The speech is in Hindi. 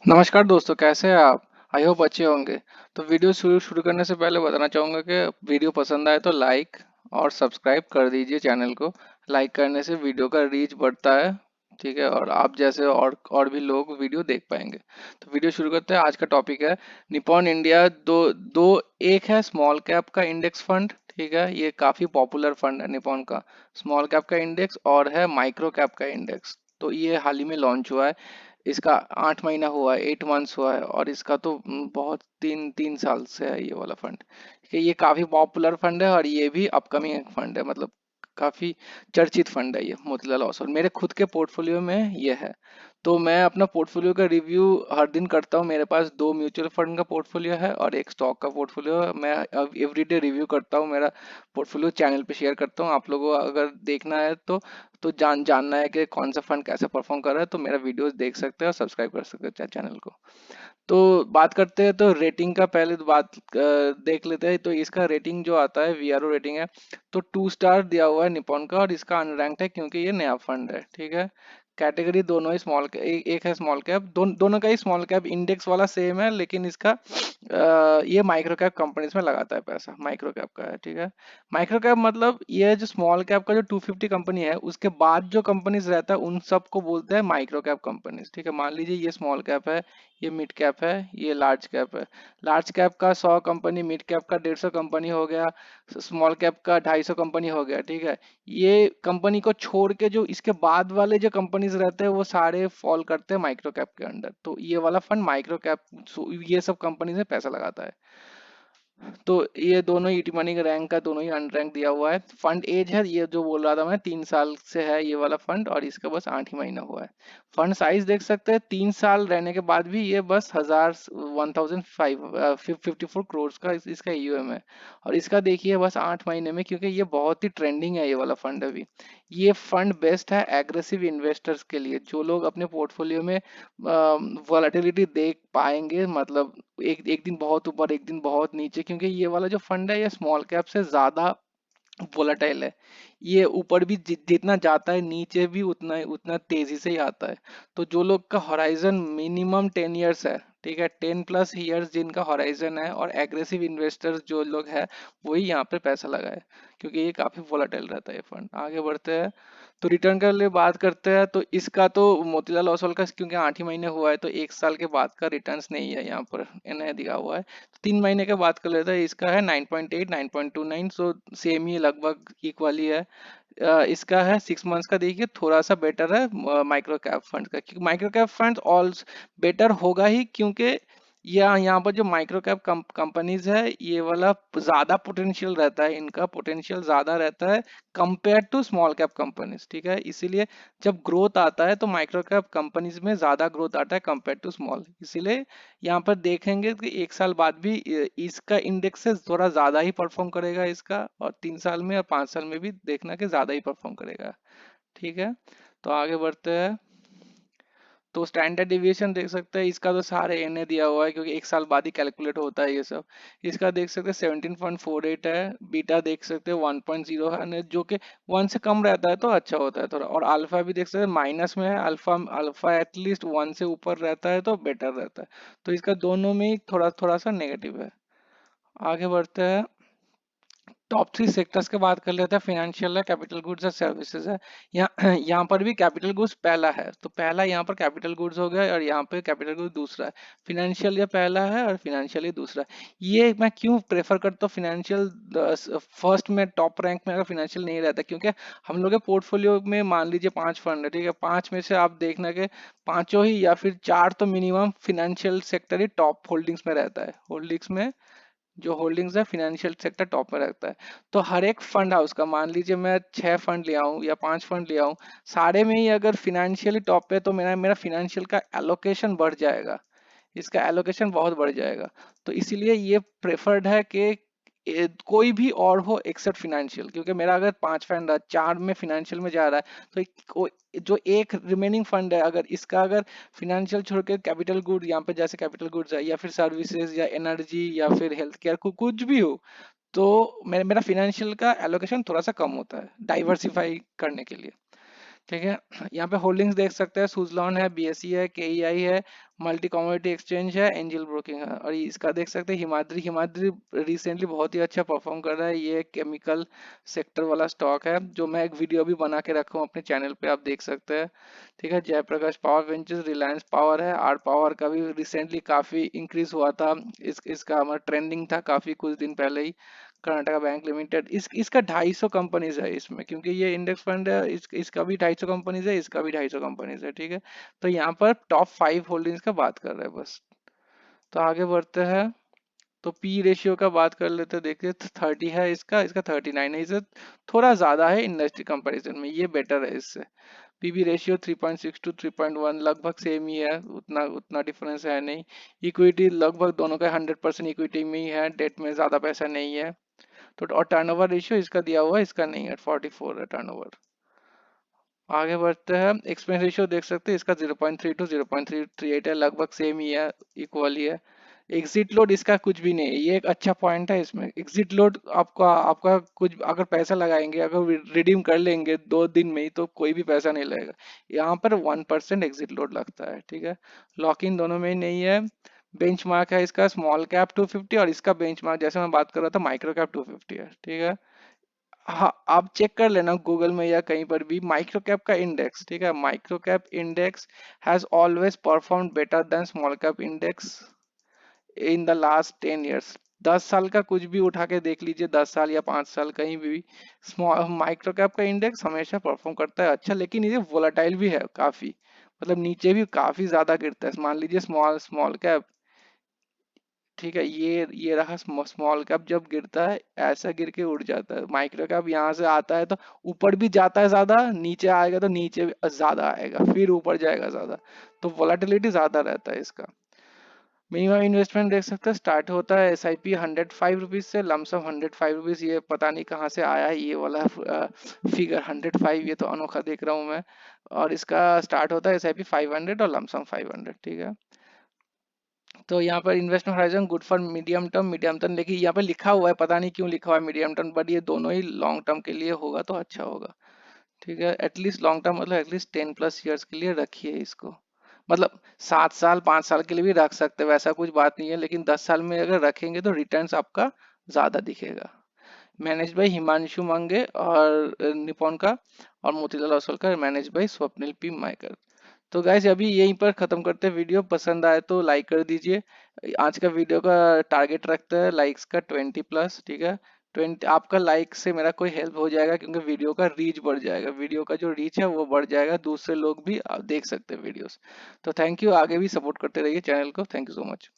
नमस्कार दोस्तों, कैसे हैं आप? आई होप अच्छे होंगे। तो वीडियो शुरू शुरू करने से पहले बताना चाहूँगा कि वीडियो पसंद आए तो लाइक और सब्सक्राइब कर दीजिए चैनल को। लाइक करने से वीडियो का रीच बढ़ता है, ठीक है, और आप जैसे और भी लोग वीडियो देख पाएंगे। तो वीडियो शुरू करते हैं। आज का टॉपिक है निपॉन इंडिया। दो दो एक है स्मॉल कैप का इंडेक्स फंड, ठीक है, ये काफ़ी पॉपुलर फंड है निपॉन का। स्मॉल कैप का इंडेक्स और है माइक्रो कैप का इंडेक्स। तो ये हाल ही में लॉन्च हुआ है। इसका 8 महीना हुआ है, 8 मंथ्स हुआ है, और इसका तो बहुत 3 3 साल से है ये वाला फंड। कि ये काफी पॉपुलर फंड है और ये भी अपकमिंग फंड है, मतलब काफी चर्चित फंड है ये मोतीलाल ओसवाल। मेरे खुद के पोर्टफोलियो में ये है। तो मैं अपना पोर्टफोलियो का रिव्यू हर दिन करता हूँ। मेरे पास दो म्यूचुअल फंड का पोर्टफोलियो है और एक स्टॉक का पोर्टफोलियो है। मैं अब एवरीडे रिव्यू करता हूँ, मेरा पोर्टफोलियो चैनल पे शेयर करता हूँ। आप लोगों को अगर देखना है तो जानना है कि कौन सा फंड कैसे परफॉर्म कर रहा है, तो मेरा वीडियोस देख सकते हैं और सब्सक्राइब कर सकते हैं चैनल को। तो बात करते हैं, तो रेटिंग का पहले तो बात देख लेते हैं। तो इसका रेटिंग जो आता है, वीआरओ रेटिंग है, तो 2 स्टार दिया हुआ है निपॉन का, और इसका अनरैंक्ड है क्योंकि ये नया फंड है, ठीक है। कैटेगरी दोनों ही एक है स्मॉल कैप। दोनों का ही स्मॉल कैप इंडेक्स वाला सेम है, लेकिन इसका ये माइक्रो कैप कंपनीज में लगाता है पैसा, माइक्रो कैप का है, ठीक है। माइक्रो कैप मतलब ये जो स्मॉल कैप का जो 250 कंपनी है, उसके बाद जो कंपनीज रहता है उन सबको बोलते हैं माइक्रो कैप कंपनीज, ठीक है। मान लीजिए ये स्मॉल कैप है, ये मिड कैप है, ये लार्ज कैप है। लार्ज कैप का 100 कंपनी, मिड कैप का 150 कंपनी हो गया, स्मॉल कैप का 250 कंपनी हो गया, ठीक है। ये कंपनी को छोड़ के जो इसके बाद वाले जो कंपनीज रहते हैं वो सारे फॉल करते हैं माइक्रो कैप के अंडर। तो ये वाला फंड माइक्रो कैप, ये सब कंपनीज में पैसा लगाता है। तो ये दोनों ईटी मनी का रैंक का दोनों ही अनरैंक दिया हुआ है। फंड एज है, ये जो बोल रहा था मैं, 3 साल से है ये वाला फंड, और इसका बस 8 ही महीना हुआ है। फंड साइज देख सकते हैं, 3 साल रहने के बाद भी ये बस 1,054 करोड़ का इसका ईयूएम है। और इसका देखिए बस 8 महीने में, क्योंकि ये बहुत ही ट्रेंडिंग है ये वाला फंड अभी। ये फंड बेस्ट है एग्रेसिव इन्वेस्टर्स के लिए, जो लोग अपने पोर्टफोलियो में वॉलेटिलिटी देख पाएंगे, मतलब एक एक दिन बहुत ऊपर एक दिन बहुत नीचे, क्योंकि ये वाला जो फंड है ये स्मॉल कैप से ज्यादा वोलेटाइल है। ये ऊपर भी जितना जाता है, नीचे भी उतना तेजी से ही आता है। तो जो लोग का हॉराइजन मिनिमम 10 ईयर्स है, ठीक है, 10+ ईयर्स जिनका हॉराइजन है, और एग्रेसिव इन्वेस्टर्स जो लोग हैं, वही यहाँ पे पैसा लगाए, क्योंकि ये काफी वोलेटाइल रहता है ये फंड। आगे बढ़ते हैं। तो रिटर्न के लिए बात करते हैं, तो इसका तो मोतीलाल ओसवाल का क्योंकि 8 ही महीने हुआ है, तो 1 साल के बाद का रिटर्न्स नहीं है यहाँ पर इन्हें दिया हुआ है। 3 महीने के बाद कर लेते हैं। इसका है 9.8, 9.29, सो सेम ही लगभग इक्वल ही है। इसका है 6 मंथ्स का, देखिए थोड़ा सा बेटर है माइक्रो कैप फंड का, क्योंकि micro cap fund all better होगा ही, क्योंकि यहाँ पर जो माइक्रो कैप कंपनीज है, ये वाला ज्यादा पोटेंशियल रहता है, इनका पोटेंशियल ज्यादा रहता है compare to small cap companies, ठीक है। इसीलिए जब ग्रोथ आता है तो माइक्रो कैप कंपनीज में ज्यादा ग्रोथ आता है कंपेयर टू स्मॉल। इसीलिए यहाँ पर देखेंगे कि 1 साल बाद भी इसका इंडेक्स से थोड़ा ज्यादा ही परफॉर्म करेगा इसका, और 3 साल में और 5 साल में भी देखना कि ज्यादा ही परफॉर्म करेगा, ठीक है। तो आगे बढ़ते हैं। तो स्टैंडर्ड डिविएशन देख सकते हैं, इसका तो सारे एन दिया हुआ है, क्योंकि 1 साल बाद ही कैलकुलेट होता है ये सब। इसका देख सकते हैं 17.48 है। बीटा देख सकते हैं 1.0 है, जो कि 1 से कम रहता है तो अच्छा होता है थोड़ा। और अल्फा भी देख सकते हैं माइनस में है। अल्फा अल्फा एटलीस्ट 1 से ऊपर रहता है तो बेटर रहता है। तो इसका दोनों में ही थोड़ा थोड़ा सा नेगेटिव है। आगे बढ़ते हैं। टॉप 3 सेक्टर्स के बात कर लेते हैं। फाइनेंशियल है, कैपिटल गुड्स है, सर्विसेज है। यहाँ यहाँ पर भी कैपिटल गुड्स पहला है, तो पहला यहाँ पर कैपिटल गुड्स हो गया, और यहाँ पे कैपिटल गुड्स दूसरा है। फिनेंशियल ये पहला है और फिनेंशियल ये दूसरा है। ये मैं क्यों प्रेफर करता हूँ फिनेंशियल फर्स्ट में, टॉप रैंक में अगर फिनेंशियल नहीं रहता, क्योंकि हम लोग के पोर्टफोलियो में मान लीजिए 5 फंड है, ठीक है, 5 में से आप देखना कि पांचों ही या फिर 4 तो मिनिमम फिनेंशियल सेक्टर ही टॉप होल्डिंग्स में रहता है। होल्डिंग्स में जो होल्डिंग्स है फिनेंशियल सेक्टर टॉप में रखता है। तो हर एक फंड हाउस का, मान लीजिए मैं 6 फंड लिया हूँ या 5 फंड लिया हूँ, सारे में ही अगर फिनेंशियली टॉप पे, तो मेरा मेरा फिनेंशियल का एलोकेशन बढ़ जाएगा, इसका एलोकेशन बहुत बढ़ जाएगा। तो इसीलिए ये प्रेफर्ड है कि कोई भी और हो एक्सेप्ट फिनेंशियल, क्योंकि मेरा अगर 5 फंड है, 4 में फिनेंशियल में जा रहा है, तो जो एक रिमेनिंग फंड है, अगर इसका अगर फिनेंशियल छोड़ के कैपिटल गुड, यहाँ पे जैसे कैपिटल गुड्स है या फिर सर्विसेज या एनर्जी या फिर हेल्थ केयर, कुछ भी हो, तो मेरा मेरा फिनेंशियल का एलोकेशन थोड़ा सा कम होता है डाइवर्सिफाई करने के लिए, ठीक है। यहाँ पे होल्डिंग्स देख सकते हैं, सुजलॉन है, बीएसई है, केईआई है, मल्टी कमोडिटी एक्सचेंज है, एंजल ब्रोकिंग है। और इसका देख सकते हैं हिमाद्री, हिमाद्री रिसेंटली बहुत ही अच्छा परफॉर्म कर रहा है। ये केमिकल सेक्टर वाला स्टॉक है, जो मैं एक वीडियो भी बना के रखा हूँ अपने चैनल पे, आप देख सकते हैं। ठीक है। Jaiprakash power ventures, Reliance power है, आर पावर का भी रिसेंटली काफी इंक्रीज हुआ था। इसका हमारा ट्रेंडिंग था काफी कुछ दिन पहले ही। कर्नाटका बैंक लिमिटेड, इसका 250 कंपनीज है इसमें, क्योंकि ये इंडेक्स फंड है। इसका भी 250 कंपनीज है, इसका भी 250 कंपनीज है। ठीक है। तो यहाँ पर टॉप 5 होल्डिंग्स का बात कर रहे हैं बस। तो आगे बढ़ते हैं। तो पी रेशियो का बात कर लेते हैं। देखिए 30 है इसका, इसका 39 है। इससे थोड़ा ज्यादा है इंडस्ट्री कंपैरिजन में, ये बेटर है इससे। पीबी रेशियो 3.6 टू 3.1 लगभग सेम ही है, उतना उतना डिफरेंस है नहीं। इक्विटी लगभग दोनों का 100% इक्विटी में ही है, डेट में ज्यादा पैसा नहीं है। तो और टर्नओवर रेशियो इसका दिया हुआ है, इसका नहीं है, 44 है टर्नओवर। आगे बढ़ते हैं। एक्सपेंस रेशियो देख सकते हैं, इसका 0.3 टू 0.338 है, लगभग सेम ही है, इक्वल ही है। एग्जिट लोड इसका कुछ भी नहीं है, ये एक अच्छा पॉइंट है इसमें। एग्जिट लोड आपका आपका कुछ अगर पैसा लगाएंगे, अगर रिडीम कर लेंगे 2 दिन में ही, तो कोई भी पैसा नहीं लगेगा। यहाँ पर 1% एग्जिट लोड लगता है। ठीक है। लॉक इन दोनों में ही नहीं है। बेंचमार्क है इसका स्मॉल कैप 250, और इसका बेंचमार्क जैसे मैं बात कर रहा था माइक्रो कैप 250 है। ठीक है। हाँ, आप चेक कर लेना गूगल में या कहीं पर भी, माइक्रो कैप का इंडेक्स। ठीक है। Micro cap index has always perform better than small cap index in the last 10 years. 10 साल का कुछ भी उठा के देख लीजिए, 10 साल या 5 साल कहीं भी, स्मॉल माइक्रो कैप का इंडेक्स हमेशा परफॉर्म करता है अच्छा। लेकिन ये वोलाटाइल भी है काफी, मतलब नीचे भी काफी ज्यादा गिरता है। मान लीजिए स्मॉल स्मॉल कैप, ठीक है, ये रहा स्मॉल कैप, जब गिरता है ऐसा गिर के उड़ जाता है। माइक्रो कैप यहाँ से आता है तो ऊपर भी जाता है ज्यादा, नीचे आएगा तो नीचे भी ज्यादा आएगा, फिर ऊपर जाएगा ज्यादा। तो वोलेटिलिटी ज्यादा रहता है इसका। मिनिमम इन्वेस्टमेंट देख सकते हैं, स्टार्ट होता है SIP 105 रुपीज से, लमसम 105 रुपीज। ये पता नहीं कहाँ से आया है ये वाला फिगर 105, ये तो अनोखा देख रहा हूँ मैं। और इसका स्टार्ट होता है SIP 500 और लमसम 500। ठीक है। तो यहाँ पर investment horizon good for medium term, लेकिन यहाँ पर लिखा हुआ है, पता नहीं क्यों लिखा हुआ है मीडियम टर्म, बट ये दोनों ही लॉन्ग टर्म के लिए होगा तो अच्छा होगा। ठीक है। एटलीस्ट लॉन्ग टर्म मतलब एटलीस्ट 10+ ईयर्स के लिए रखिए इसको। मतलब 7 साल 5 साल के लिए भी रख सकते हैं, वैसा कुछ बात नहीं है, लेकिन 10 साल में अगर रखेंगे तो रिटर्न्स आपका ज्यादा दिखेगा। मैनेज बाय हिमांशु मंगे और निपॉन का, और मोतीलाल ओसवाल का मैनेज बाय स्वप्निल पी माइकर। तो गाइस अभी यहीं पर खत्म करते हैं वीडियो। पसंद आए तो लाइक कर दीजिए। आज का वीडियो का टारगेट रखते हैं लाइक्स का 20+। ठीक है। 20 आपका लाइक से मेरा कोई हेल्प हो जाएगा, क्योंकि वीडियो का रीच बढ़ जाएगा, वीडियो का जो रीच है वो बढ़ जाएगा, दूसरे लोग भी देख सकते हैं वीडियोस। तो थैंक यू, आगे भी सपोर्ट करते रहिए चैनल को। Thank you so much.